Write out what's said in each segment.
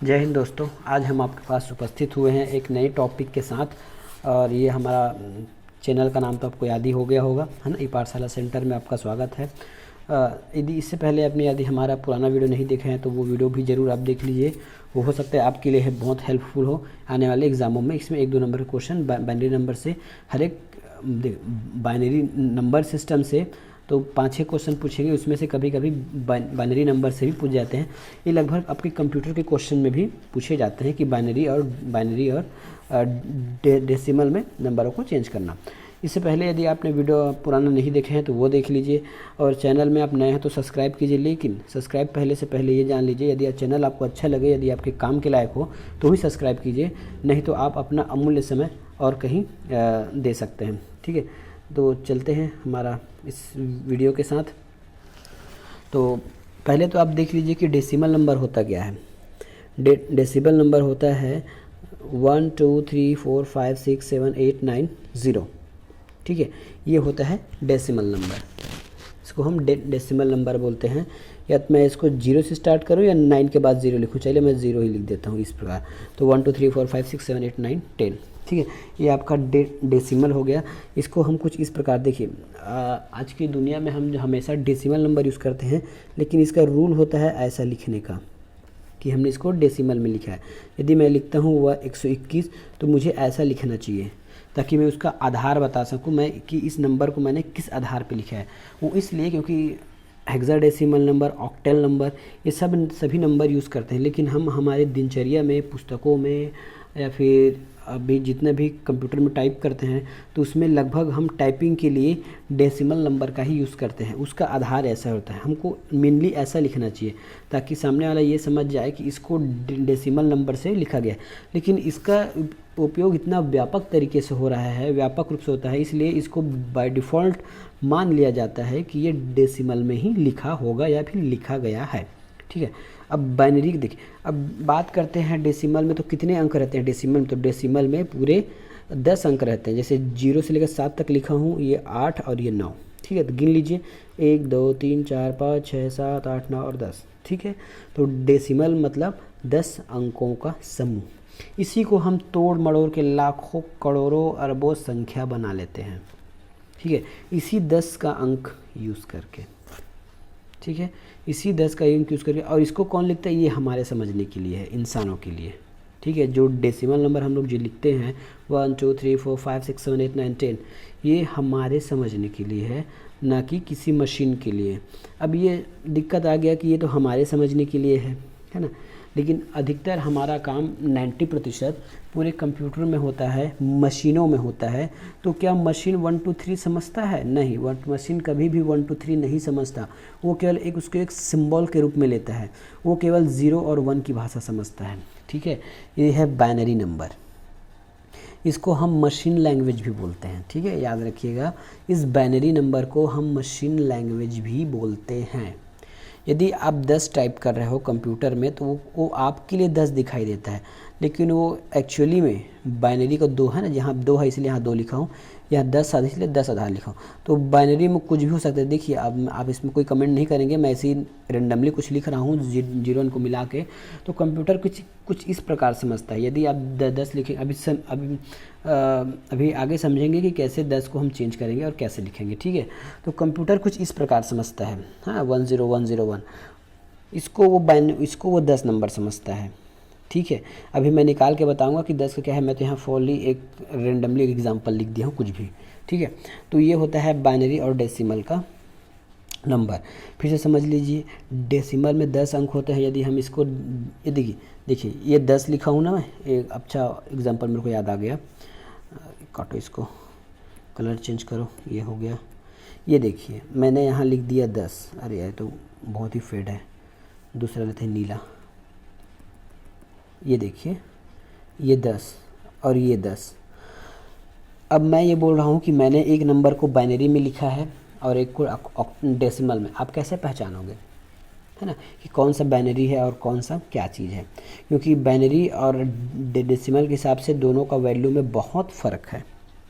जय हिंद दोस्तों। आज हम आपके पास उपस्थित हुए हैं एक नए टॉपिक के साथ। और ये हमारा चैनल का नाम तो आपको याद ही हो गया होगा, है ना। ई पाठशाला सेंटर में आपका स्वागत है। यदि इससे पहले आपने यदि हमारा पुराना वीडियो नहीं देखे हैं तो वो वीडियो भी ज़रूर आप देख लीजिए। वो हो सकता है आपके लिए बहुत हेल्पफुल हो आने वाले एग्ज़ामों में। इसमें 1-2 नंबर के क्वेश्चन बाइनरी नंबर से, हर एक बाइनरी नंबर सिस्टम से तो 5-6 क्वेश्चन पूछेंगे। उसमें से कभी कभी बाइनरी नंबर से भी पूछ जाते हैं। ये लगभग आपके कंप्यूटर के क्वेश्चन में भी पूछे जाते हैं कि बाइनरी और डेसिमल में नंबरों को चेंज करना। इससे पहले यदि आपने वीडियो पुराना नहीं देखे हैं तो वो देख लीजिए, और चैनल में आप नए हैं तो सब्सक्राइब कीजिए। लेकिन सब्सक्राइब पहले ये जान लीजिए, यदि चैनल आपको अच्छा लगे, यदि आपके काम के लायक हो तो ही सब्सक्राइब कीजिए, नहीं तो आप अपना अमूल्य समय और कहीं दे सकते हैं। ठीक है, तो चलते हैं हमारा इस वीडियो के साथ। तो पहले तो आप देख लीजिए कि डेसिमल नंबर होता क्या है। डेसिमल नंबर होता है 1 2 3 4 5 6 7 8 9 0। ठीक है, ये होता है डेसिमल नंबर। इसको हम डेसिमल नंबर बोलते हैं। या तो मैं इसको 0 से स्टार्ट करूं या 9 के बाद 0 लिखूं। चलिए मैं 0 ही लिख देता हूं इस प्रकार। तो 1 2 3 4 5 6 7 8 9 10। ठीक है, ये आपका डेसिमल हो गया। इसको हम कुछ इस प्रकार देखिए, आज की दुनिया में हम हमेशा डेसिमल नंबर यूज़ करते हैं, लेकिन इसका रूल होता है ऐसा लिखने का कि हमने इसको डेसिमल में लिखा है। यदि मैं लिखता हूँ वह 121 तो मुझे ऐसा लिखना चाहिए, ताकि मैं उसका आधार बता सकूं मैं कि इस नंबर को मैंने किस आधार पे लिखा है। वो इसलिए क्योंकि हेक्साडेसिमल नंबर, ऑक्टल नंबर, ये सभी नंबर यूज़ करते हैं, लेकिन हम हमारे दिनचर्या में, पुस्तकों में या फिर अभी जितने भी कंप्यूटर में टाइप करते हैं तो उसमें लगभग हम टाइपिंग के लिए डेसिमल नंबर का ही यूज़ करते हैं। उसका आधार ऐसा होता है, हमको मेनली ऐसा लिखना चाहिए ताकि सामने वाला ये समझ जाए कि इसको डेसिमल नंबर से लिखा गया है। लेकिन इसका उपयोग इतना व्यापक तरीके से हो रहा है, व्यापक रूप से होता है, इसलिए इसको बाय डिफ़ॉल्ट मान लिया जाता है कि ये डेसिमल में ही लिखा होगा या फिर लिखा गया है। ठीक है, अब बाइनरी देखिए, अब बात करते हैं डेसिमल में तो कितने अंक रहते हैं डेसिमल में। तो डेसिमल में पूरे 10 अंक रहते हैं। जैसे 0 से लेकर 7 तक लिखा हूँ, ये 8 और ये 9। ठीक है, तो गिन लीजिए 1 2 3 4 5 6 7 8 9 और 10। ठीक है, तो डेसिमल मतलब 10 अंकों का समूह। इसी को हम तोड़ मड़ोड़ के लाखों करोड़ों अरबों संख्या बना लेते हैं। ठीक है, इसी 10 का अंक यूज़ करके। ठीक है, इसी 10 का अंक यूज़ करके। और इसको कौन लिखता है? ये हमारे समझने के लिए है, इंसानों के लिए। ठीक है, जो डेसिमल नंबर हम लोग जो लिखते हैं 1 2 3 4 5 6 7 8 9 10, ये हमारे समझने के लिए है, ना कि किसी मशीन के लिए। अब ये दिक्कत आ गया कि ये तो हमारे समझने के लिए है ना। लेकिन अधिकतर हमारा काम 90% पूरे कंप्यूटर में होता है, मशीनों में होता है। तो क्या मशीन 1 2 3 समझता है? नहीं, मशीन कभी भी 1 2 3 नहीं समझता। वो केवल उसको एक सिंबल के रूप में लेता है। वो केवल 0 और 1 की भाषा समझता है। ठीक है, ये है बाइनरी नंबर। इसको हम मशीन लैंग्वेज भी बोलते हैं। ठीक है, याद रखिएगा, इस बाइनरी नंबर को हम मशीन लैंग्वेज भी बोलते हैं। यदि आप 10 टाइप कर रहे हो कंप्यूटर में तो वो आपके लिए 10 दिखाई देता है, लेकिन वो एक्चुअली में बाइनरी का 2 है ना, जहाँ 2 है इसलिए यहाँ 2 लिखा हूँ, यहाँ 10 है इसलिए 10 आधार लिखा हूँ। तो बाइनरी में कुछ भी हो सकता है। देखिए, अब आप इसमें कोई कमेंट नहीं करेंगे, मैं ऐसे ही रेंडमली कुछ लिख रहा हूँ 0 को मिला के, तो कंप्यूटर कुछ इस प्रकार समझता है। यदि आप 10 लिखें, अभी आगे समझेंगे कि कैसे 10 को हम चेंज करेंगे और कैसे लिखेंगे। ठीक है, तो कंप्यूटर कुछ इस प्रकार समझता है। हाँ, 1 0 1 0 1, इसको वो 10 नंबर समझता है। ठीक है, अभी मैं निकाल के बताऊंगा कि 10 का क्या है। मैं तो यहाँ फॉरली एक रेंडमली एक एग्जांपल लिख दिया हूँ कुछ भी। ठीक है, तो ये होता है बाइनरी और डेसिमल का नंबर। फिर से समझ लीजिए, डेसिमल में 10 अंक होते हैं। यदि हम इसको ये देखिए ये 10 लिखा हूँ ना मैं, एक अच्छा एग्जांपल मेरे को याद आ गया। काटो इसको, कलर चेंज करो, ये हो गया। ये देखिए मैंने यहाँ लिख दिया 10। अरे यार, तो बहुत ही फेड है, दूसरा लेते हैं नीला। ये देखिए, ये 10 और ये 10। अब मैं ये बोल रहा हूँ कि मैंने एक नंबर को बाइनरी में लिखा है और एक को डेसिमल में। आप कैसे पहचानोगे, है ना, कि कौन सा बाइनरी है और कौन सा क्या चीज़ है? क्योंकि बाइनरी और डेसिमल के हिसाब से दोनों का वैल्यू में बहुत फ़र्क है।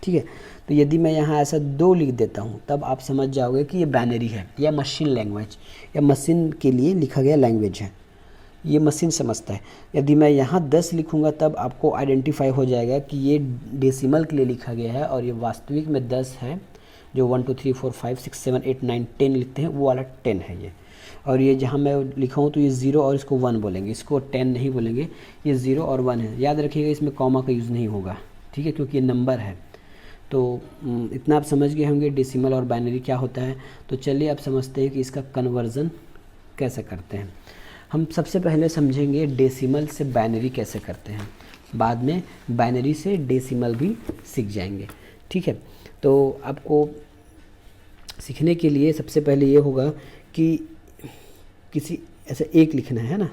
ठीक है, तो यदि मैं यहाँ ऐसा 2 लिख देता हूँ तब आप समझ जाओगे कि ये बाइनरी है या मशीन लैंग्वेज या मशीन के लिए लिखा गया लैंग्वेज है। ये मशीन समझता है। यदि मैं यहाँ 10 लिखूँगा तब आपको आइडेंटिफाई हो जाएगा कि ये डेसिमल के लिए लिखा गया है और ये वास्तविक में 10 है। जो 1 2 3 4 5 6 7 8 9 10 लिखते हैं वो वाला 10 है ये। और ये जहाँ मैं लिखा हूँ तो ये 0 और इसको 1 बोलेंगे, इसको 10 नहीं बोलेंगे, ये 0 और 1 है। याद रखिएगा इसमें कॉमा का यूज़ नहीं होगा, ठीक है, क्योंकि ये नंबर है। तो इतना आप समझ गए होंगे डेसिमल और बाइनरी क्या होता है। तो चलिए अब समझते हैं कि इसका कन्वर्ज़न कैसे करते हैं। हम सबसे पहले समझेंगे डेसिमल से बाइनरी कैसे करते हैं, बाद में बाइनरी से डेसिमल भी सीख जाएंगे, ठीक है। तो आपको सीखने के लिए सबसे पहले ये होगा कि किसी ऐसे एक लिखना है ना,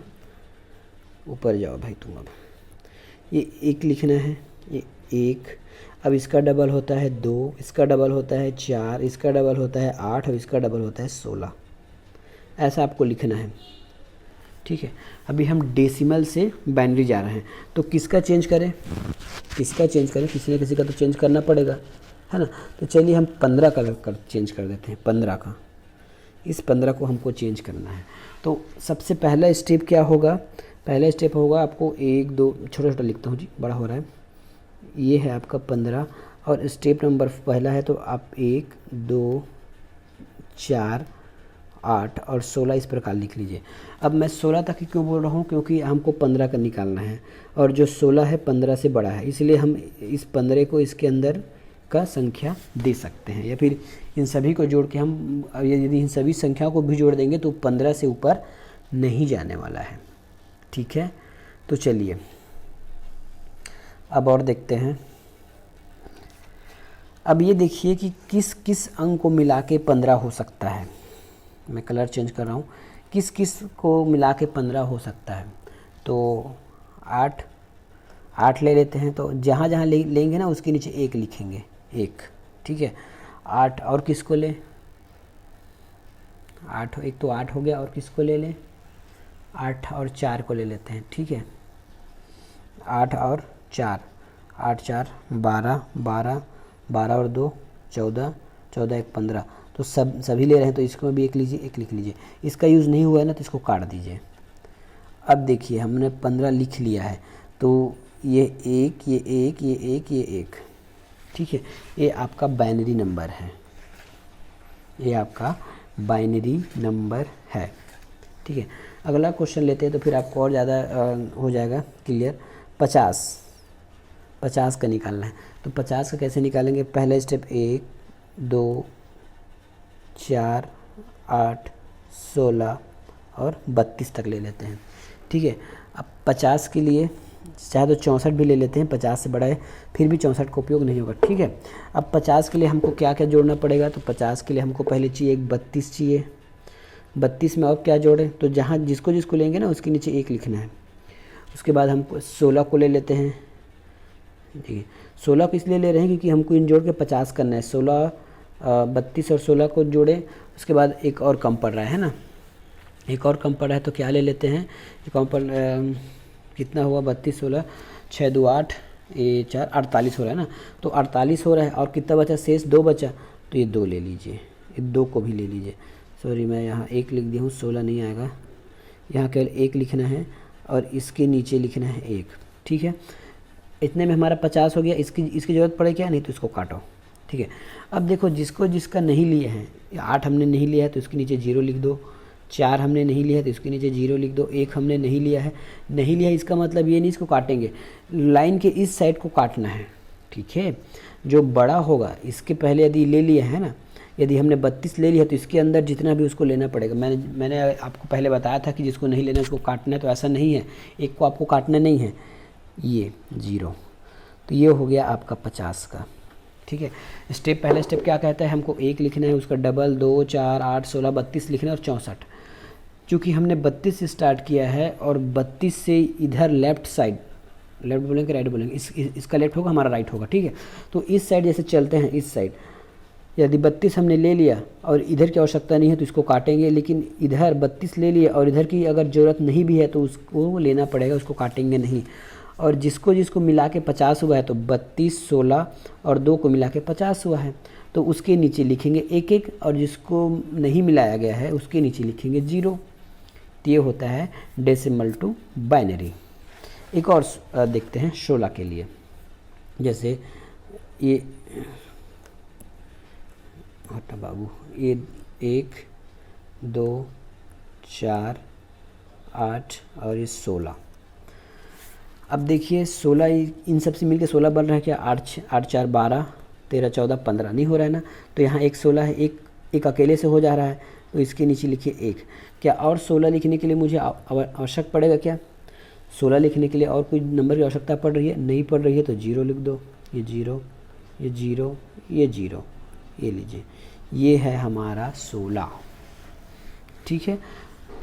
ऊपर जाओ भाई तुम, अब ये एक लिखना है, ये एक, अब इसका डबल होता है 2, इसका डबल होता है 4, इसका डबल होता है 8 और इसका डबल होता है 16। ऐसा आपको लिखना है, ठीक है। अभी हम डेसिमल से बाइनरी जा रहे हैं, तो किसका चेंज करें, किसका चेंज करें, किसी न किसी का तो चेंज करना पड़ेगा, है ना। तो चलिए हम 15 का चेंज कर देते हैं, 15 का, इस 15 को हमको चेंज करना है। तो सबसे पहला स्टेप क्या होगा, पहला स्टेप होगा आपको 1 2, छोटा छोटा लिखता हूँ जी, बड़ा हो रहा है, ये है आपका 15 और स्टेप नंबर पहला है, तो आप 1 2 4 8 और 16 इस प्रकार लिख लीजिए। अब मैं 16 तक ही क्यों बोल रहा हूँ, क्योंकि हमको 15 का निकालना है और जो 16 है 15 से बड़ा है, इसलिए हम इस 15 को इसके अंदर का संख्या दे सकते हैं, या फिर इन सभी को जोड़ के हम, यदि इन सभी संख्याओं को भी जोड़ देंगे तो 15 से ऊपर नहीं जाने वाला है, ठीक है। तो चलिए अब और देखते हैं। अब ये देखिए कि किस किस अंक को मिला के 15 हो सकता है। मैं कलर चेंज कर रहा हूँ, किस किस को मिला के 15 हो सकता है। तो 8 ले लेते हैं, तो जहाँ जहाँ लेंगे ना उसके नीचे 1 लिखेंगे, 1, ठीक है। 8 और किसको लें, 8, एक तो 8 हो गया, और किसको ले लें, 8 और 4 को ले लेते हैं, ठीक है। 8 और 4, 8 4 12, 12 और 2 14, 14 1 15। तो सभी ले रहे हैं, तो इसको भी 1 लीजिए, 1 लिख लीजिए। इसका यूज़ नहीं हुआ है ना, तो इसको काट दीजिए। अब देखिए हमने 15 लिख लिया है, तो ये 1, ये 1, ये 1, ये 1, ठीक है। ये आपका बाइनरी नंबर है, ये आपका बाइनरी नंबर है, ठीक है। अगला क्वेश्चन लेते हैं, तो फिर आपको और ज़्यादा हो जाएगा क्लियर। 50 का निकालना है, तो 50 का कैसे निकालेंगे। पहला स्टेप 1 2 4 8 16 और 32 तक ले लेते हैं, ठीक है। अब 50 के लिए चाहे तो 64 भी ले लेते हैं, 50 से बड़ा है, फिर भी 64 का उपयोग नहीं होगा, ठीक है। अब 50 के लिए हमको क्या क्या जोड़ना पड़ेगा, तो 50 के लिए हमको पहले चाहिए 32 चाहिए। 32 में और क्या जोड़ें, तो जहाँ जिसको जिसको लेंगे ना उसके नीचे 1 लिखना है। उसके बाद हम 16 को ले लेते हैं, ठीक है। 16 को इसलिए ले रहे हैं क्योंकि हमको इन जोड़ के 50 करना है। 16 32 और 16 को जोड़े, उसके बाद एक और कम पड़ रहा है ना, एक और कम पड़ रहा है, तो क्या ले लेते हैं, कम पड़ कितना हुआ, 32 16 6 2 8 ये 4 48 हो रहा है ना, तो 48 हो रहा है। और कितना बचा, शेष 2 बचा, तो ये 2 ले लीजिए, ये 2 को भी ले लीजिए। सॉरी मैं यहाँ 1 लिख दिया हूँ, 16 नहीं आएगा, यहाँ केवल 1 लिखना है और इसके नीचे लिखना है 1, ठीक है। इतने में हमारा 50 हो गया। इसकी ज़रूरत पड़े क्या, नहीं तो इसको काटो, ठीक है। अब देखो जिसको जिसका नहीं लिए हैं, 8 हमने नहीं लिया है तो इसके नीचे 0 लिख दो, 4 हमने नहीं लिया है तो इसके नीचे 0 लिख दो, 1 हमने नहीं लिया है, नहीं लिया, इसका मतलब ये नहीं इसको काटेंगे, लाइन के इस साइड को काटना है, ठीक है। जो बड़ा होगा इसके पहले यदि ले लिया है ना, यदि हमने 32 ले लिया तो इसके अंदर जितना भी उसको लेना पड़ेगा। मैंने आपको पहले बताया था कि जिसको नहीं लेना उसको काटना है, तो ऐसा नहीं है, एक को आपको काटना नहीं है, ये 0। तो ये हो गया आपका 50 का, ठीक है। पहला स्टेप क्या कहता है, हमको 1 लिखना है, उसका डबल 2 4 8 16 32 लिखना है और 64। चूँकि हमने 32 से स्टार्ट किया है और 32 से इधर लेफ्ट साइड, लेफ्ट बोलेंगे राइट बोलेंगे, इसका लेफ्ट होगा हमारा राइट होगा, ठीक है। तो इस साइड जैसे चलते हैं, इस साइड यदि 32 हमने ले लिया और इधर की आवश्यकता नहीं है तो इसको काटेंगे, लेकिन इधर 32 ले लिया और इधर की अगर ज़रूरत नहीं भी है तो उसको लेना पड़ेगा, उसको काटेंगे नहीं। और जिसको जिसको मिला के 50 हुआ है, तो 32 16 और 2 को मिला के 50 हुआ है, तो उसके नीचे लिखेंगे 1 1, और जिसको नहीं मिलाया गया है उसके नीचे लिखेंगे 0। तो ये होता है डेसिमल टू बाइनरी। एक और देखते हैं 16 के लिए। जैसे ये हटा बाबू, ये 1 2 4 8 और ये 16। अब देखिए 16 इन सब से मिलकर 16 बन रहा है क्या? 8 4 12 13 14 15 नहीं हो रहा है ना। तो यहाँ एक 16 है, एक अकेले से हो जा रहा है, तो इसके नीचे लिखिए 1। क्या और 16 लिखने के लिए मुझे आवश्यक पड़ेगा क्या? 16 लिखने के लिए और कोई नंबर की आवश्यकता पड़ रही है? नहीं पड़ रही है, तो 0 लिख दो। ये 0 ये 0 ये 0, ये लीजिए, ये है हमारा 16। ठीक है,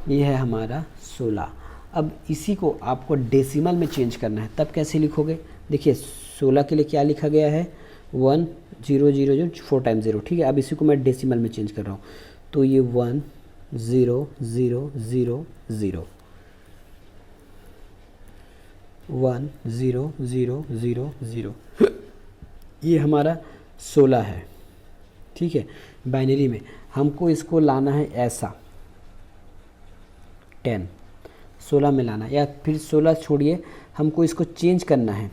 ये है हमारा 16। अब इसी को आपको डेसिमल में चेंज करना है, तब कैसे लिखोगे? देखिए 16 के लिए क्या लिखा गया है? 1 0 0 जो 4 टाइम 0। ठीक है, अब इसी को मैं डेसिमल में चेंज कर रहा हूँ, तो ये 1 0 0 0 0 1 0 0 0 0, ये हमारा 16 है। ठीक है, बाइनरी में हमको इसको लाना है ऐसा 10 16 में लाना, या फिर 16 छोड़िए, हमको इसको चेंज करना है,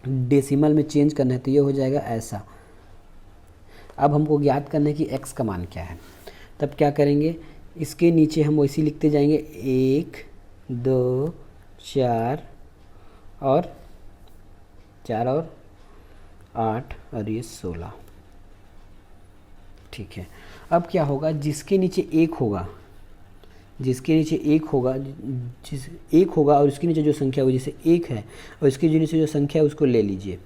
डेसिमल में चेंज करना है, तो ये हो जाएगा ऐसा। अब हमको ज्ञात करना है कि x का मान क्या है। तब क्या करेंगे, इसके नीचे हम वैसे लिखते जाएंगे 1 2 4 और 8 और ये 16। ठीक है, अब क्या होगा, जिसके नीचे 1 होगा, जिसके नीचे 1 होगा, जिस 1 होगा और उसके नीचे जो संख्या होगी, जैसे 1 है और इसके नीचे जो संख्या है उसको ले लीजिए।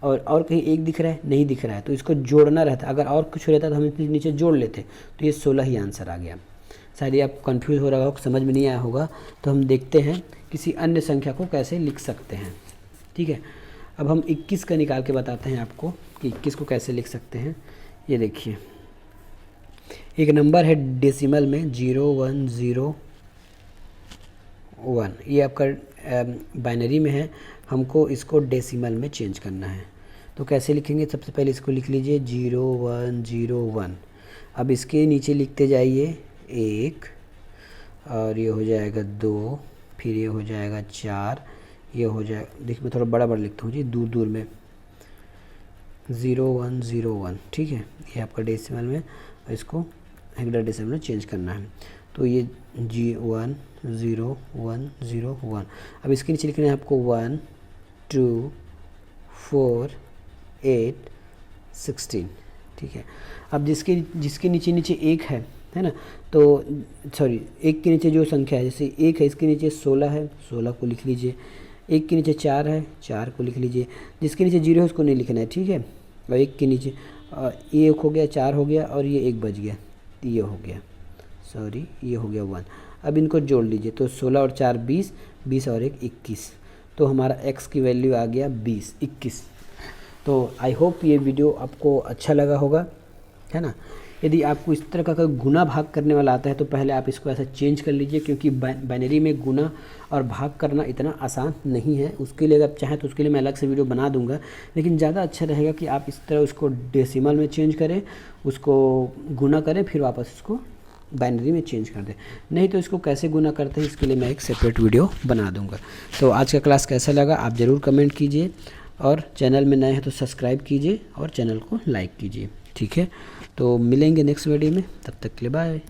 और कहीं 1 दिख रहा है? नहीं दिख रहा है, तो इसको जोड़ना रहता। अगर और कुछ रहता तो हम इसके नीचे जोड़ लेते, तो ये 16 ही आंसर आ गया। शायद ये आप कंफ्यूज हो रहा होगा, समझ में नहीं आया होगा, तो हम देखते हैं किसी अन्य संख्या को कैसे लिख सकते हैं। ठीक है, अब हम 21 का निकाल के बताते हैं आपको कि 21 को कैसे लिख सकते हैं। ये देखिए, एक नंबर है डेसिमल में 0 1 0 1, ये आपका बाइनरी में है, हमको इसको डेसिमल में चेंज करना है। तो कैसे लिखेंगे? सबसे पहले इसको लिख लीजिए 0 1 0 1। अब इसके नीचे लिखते जाइए 1 और ये हो जाएगा 2, फिर ये हो जाएगा 4, ये हो जाएगा, देखिए मैं थोड़ा बड़ा बड़ा लिखता हूँ जी, दूर दूर में 0 1 0 1। ठीक है, ये आपका डेसिमल में, इसको हेक्साडेसिमल में चेंज करना है। तो ये 1 0 1 0 1। अब इसके नीचे लिखना है आपको 1 2 4 8 16। ठीक है, अब जिसके नीचे 1 है ना, तो सॉरी 1 के नीचे जो संख्या है, जैसे 1 है, इसके नीचे 16 है, 16 को लिख लीजिए। 1 के नीचे 4 है, 4 को लिख लीजिए। जिसके नीचे 0 है उसको नहीं लिखना है। ठीक है, और 1 के नीचे ये 1 हो गया, 4 हो गया और ये 1 बच गया, ये हो गया, सॉरी ये हो गया 1। अब इनको जोड़ लीजिए, तो 16 और 4 20, 20 और 1 21, तो हमारा x की वैल्यू आ गया 21। तो आई होप ये वीडियो आपको अच्छा लगा होगा, है ना। यदि आपको इस तरह का कोई गुना भाग करने वाला आता है तो पहले आप इसको ऐसा चेंज कर लीजिए, क्योंकि बाइनरी में गुना और भाग करना इतना आसान नहीं है। उसके लिए अगर आप चाहें तो उसके लिए मैं अलग से वीडियो बना दूंगा, लेकिन ज़्यादा अच्छा रहेगा कि आप इस तरह उसको डेसिमल में चेंज करें, उसको गुना करें, फिर वापस इसको बाइनरी में चेंज कर दें। नहीं तो इसको कैसे गुना करते हैं इसके लिए मैं एक सेपरेट वीडियो बना दूंगा। तो आज का क्लास कैसा लगा आप ज़रूर कमेंट कीजिए, और चैनल में नए हैं तो सब्सक्राइब कीजिए और चैनल को लाइक कीजिए। ठीक है, तो मिलेंगे नेक्स्ट वीडियो में, तब तक के लिए बाय।